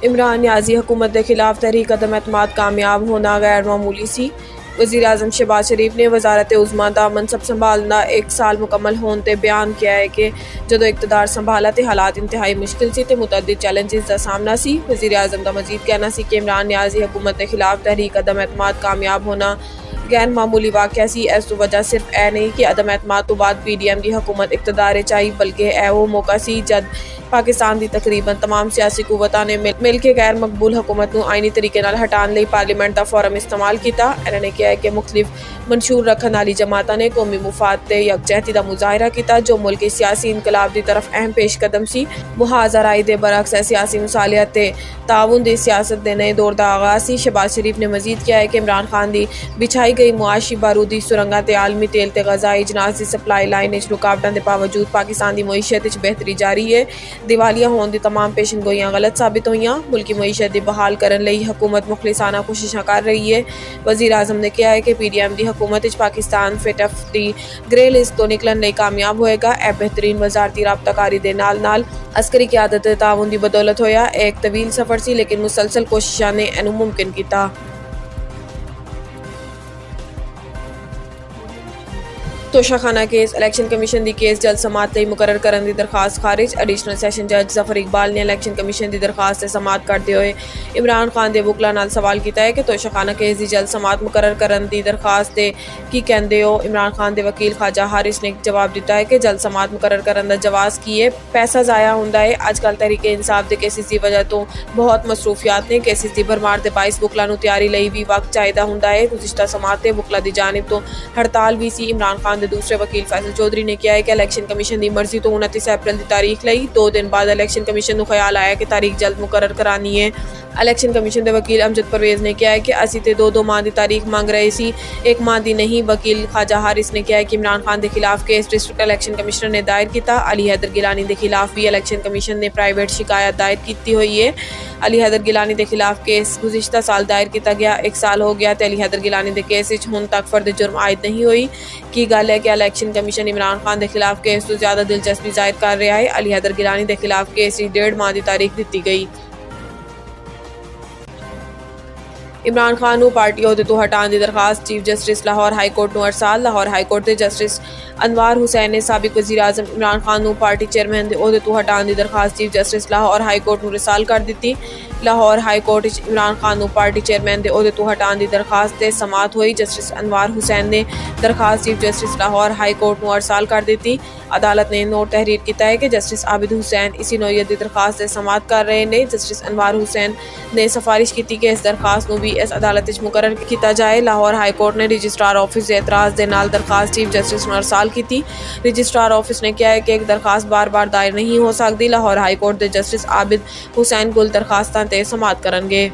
इमरान नियाज़ी हुकूमत के खिलाफ तहरीक अदम एतमाद कामयाब होना गैर मामूली सी। वज़ीर आज़म शहबाज शरीफ ने वज़ारत उज़्मा दा मनसब संभालना 1 साल मुकम्मल होने ते बयान किया है कि जदों इक़्तिदार संभाला ते हालात इंतहाई मुश्किल सी ते मुतअद्दिद चैलेंजेस का सामना सी। वज़ीर आज़म का मजीद कहना सी कि इमरान नियाज़ी हुकूमत के खिलाफ तहरीक अदम एतमाद कामयाब होना गैर मामूली वाक़या सी। इस तो वजह सिर्फ ए नहीं कि अदम एतमाद तो बाद PDM की हुकूमत इक़्तिदार च आई, बल्कि ए वो मौका सी जब पाकिस्तान की तकरीबन तमाम सियासी कुव्वतां ने मिल के गैर मकबूल हुकूमत नूं आईनी तरीके नाल हटाने लई पार्लीमेंट का फोरम इस्तेमाल किया। इन्होंने कहा है कि मुख्तलिफ मंशूर रखने वाली जमातों ने कौमी मुफाद ते यकजहती का मुजाहरा किया, जो मुल्क के सियासी इनकलाब की तरफ अहम पेशकदम सी। मुहाज़ा राई दे बरअक्स सियासी मुसालियत ते ताउन दी सियासत दे नए दौर का आगाज़ सी। शहबाज शरीफ ने मजीद किया है कि इमरान खान की बिछाई गई मुआशी बारूदी सुरंगां ते आलमी तेल ते गज़ाई अजनास की सप्लाई लाइन रुकावटां के बावजूद पाकिस्तान की मईशत बेहतरी जारी है। दिवालिया होने की तमाम पेशन गोइयां गलत साबित हुई। मुल्की मईशत बहाल करने लई हुकूमत मुखलिसाना कोशिशां कर रही है। वज़ीर आज़म ने कहा है कि PDM की हुकूमत पाकिस्तान FATF दी ग्रे लिस्ट तो निकलने लई कामयाब होएगा। ए बेहतरीन वजारती राबताकारी दे नाल नाल अस्करी क़यादत ते ताउन की बदौलत होया। एक तवील सफ़र सी, लेकिन मुसलसल कोशिशां ने इनू मुमकिन किया। तोशाखाना केस इलैक्शन कमीशन की केस जल्द समात लई मुकर्रर करने की दरखास्त खारिज। एडिशनल सैशन जज जफर इकबाल ने इलैक्शन कमीशन की दरखास्त से समात करते हुए इमरान खान के वकला नाल सवाल किया है कि तोशाखाना केस की जल्द समात मुकर्रर करने की दरखास्त से की कहते हो। इमरान खान के वकील ख्वाजा हारिस ने जवाब दिता है कि जल्द समात मुकर्रर करने का जवाज़ की है, पैसा ज़ाया होंदा है। अजकल तहरीक इंसाफ के केसिस की वजह तो बहुत मसरूफियात ने। केसिस की भरमार के बाइस वकलों को तैयारी लई भी वक्त चाहिए होंदा है। गुज़िश्ता समात वकला की जानिब तो हड़ताल भी सी। इमरान खान दूसरे वकील फैसल चौधरी ने कहा है कि इलैक्शन कमीशन की मर्जी तो 29 अप्रैल की तारीख लई 2 दिन बाद इलैक्शन कमीशन को ख्याल आया कि तारीख जल्द मुकर्रर करानी है। इलैक्शन कमीशन के वकील अमजद परवेज़ ने कहा है कि असी ते 2 माह की तारीख मांग रहे सी, 1 माह की नहीं। वकील ख्वाजा हारिस ने कहा है कि इमरान खान के खिलाफ केस डिस्ट्रिक्ट इलैक्शन कमिश्नर ने दायर किया। अली हैदर गिलानी के खिलाफ भी इलैक्शन कमीशन ने प्राइवेट शिकायत दायर की हुई है। अली हैदर गिलानी के खिलाफ केस गुज़िश्ता साल दायर किया गया, 1 साल हो गया तो अली हैदर गिलानी के केस हुण तक फर्द जुर्म आयद नहीं हुई। की गल है कि इलैक्शन कमीशन इमरान खान के खिलाफ केस तो ज़्यादा दिलचस्पी जाहिर कर रहा है। अली हैदर गिलानी के खिलाफ केस की 1.5 माह की तारीख दी गई। इमरान खान को पार्टी अहदे तो हटाने की दरखास्त chief justice Lahore high court नूं अरसाल। लाहौर हाई कोर्ट के जस्टिस अनवार हुसैन ने साबिक वज़ीर आज़म इमरान खान को पार्टी चेयरमैन के अहदे तो हटाने की दरखास्त chief justice Lahore high court नूं रसाल कर दी। लाहौर हाई कोर्ट इमरान खान को पार्टी चेयरमैन के अहदे तो हटाने की दरखास्त से समात हुई। जस्टिस अनवार हुसैन ने दरखास्त chief justice Lahore high court नूं अरसाल कर दी। अदालत ने नोट तहरीर किया है कि जस्टिस आबिद हुसैन इसी नौयत की दरखास्त से समात कर रहे हैं। जस्टिस अनवार हुसैन ने सिफारिश की कि इस दरखास्त को भी इस अदालत मुकर्रर किया जाए। लाहौर हाई कोर्ट ने रजिस्ट्रार ऑफिस के एतराज़ के नाल दरखास्त चीफ जस्टिस नूं अरसाल की। रजिस्ट्रार ऑफिस ने कहा है कि एक दरखास्त बार बार दायर नहीं हो सकती। लाहौर हाई कोर्ट के जस्टिस आबिद हुसैन कुल दरखास्तां ते समात करनगे।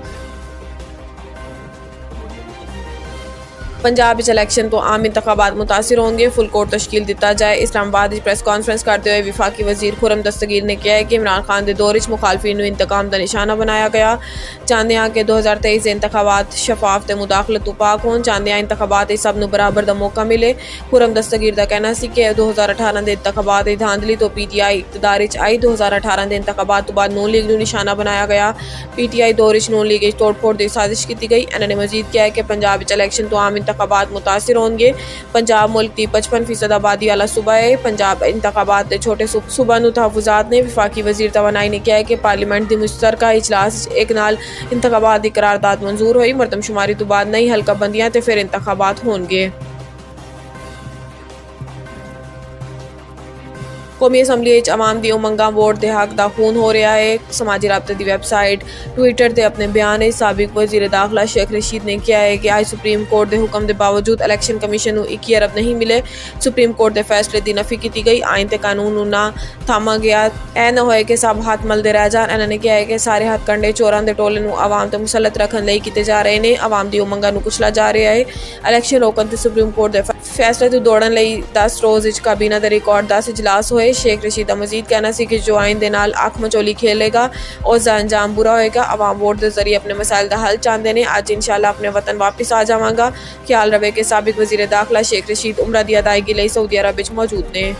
पंजाब इलैक्शन तो आम इंतखाबात मुतासिर होंगे, फुल कोर्ट तश्कील दिता जाए। इस्लामाबाद प्रेस कॉन्फ्रेंस करते हुए विफाकी वजीर खुरम दस्तगीर ने कहा है कि इमरान खान के दौर मुखालफिन इंतकाम का निशाना बनाया गया। चाहते हैं कि 2023 के इंतखाबात शफाफ ते मुदाखलत तो पाक हों। चाहते हैं इंतखाबात सब नूं बराबर का मौका मिले। खुरम दस्तगीर का कहना है कि 2018 के इंतखाबात धांधली तो PTI इकतदार आई। 2018 के इंतखाबात तो बाद नून लीग नूं निशाना बनाया गया। PTI दौर नून लीग तोड़ फोड़ की साजिश की गई। इन्होंने मजीद किया है कि पंजाब इलैक्शन तो आम इंतखाबात मुतासिर होंगे। पंजाब मुल्क की 55% आबादी वाला सूबा है। पंजाब इंतखाबात के छोटे सूबा नूं तहफुजात ने। विफाकी वजीर तवानाई ने कहा है कि पार्लीमेंट की मुश्तरका इजलास एक नाल इंतखाबात की करारदाद मंजूर हुई। मरदमशुमारी तो बाद नई हल्का बंदियां ते फिर इंतखाबात होंगे। कौमी असैम्बली अवाम की उमंगा वोट के हक का खून हो रहा है। समाजी राबते की वैबसाइट ट्विटर से अपने बयान साबिक वजीर दाखिला शेख रशीद ने कहा है कि आज सुप्रीम कोर्ट के हुक्म के बावजूद इलैक्शन कमीशन को 21 अरब नहीं मिले। सुप्रीम कोर्ट के फैसले की नफी की गई। आइन ते कानून ना थामा गया। ए न होए कि सब हाथ मलते रह जान। इन्होंने कहा है कि सारे हथकंडे चोरों के टोले आवाम तक मुसलत रखने लई किए जा रहे हैं। आवाम की उमंगा कुचला जा रहा है। इलैक्शन रोकने सुप्रीम कोर्ट के फैसले तो दौड़न लई 10 रोज़ काबीना के रिकॉर्ड 10 इजलास होए। शेख रशीद का मजीद कहना सी कि जो आइन के नाल अख मचोली खेलेगा उसका अंजाम बुरा होएगा। अवाम वोट के जरिए अपने मसाइल का हल चाहते हैं। अज इंशाअल्लाह अपने वतन वापस आ जावांगा। ख्याल रहे कि साबिक वजीर दाखिला शेख रशीद उमरा की अदायगी लई सऊदी अरब विच मौजूद ने।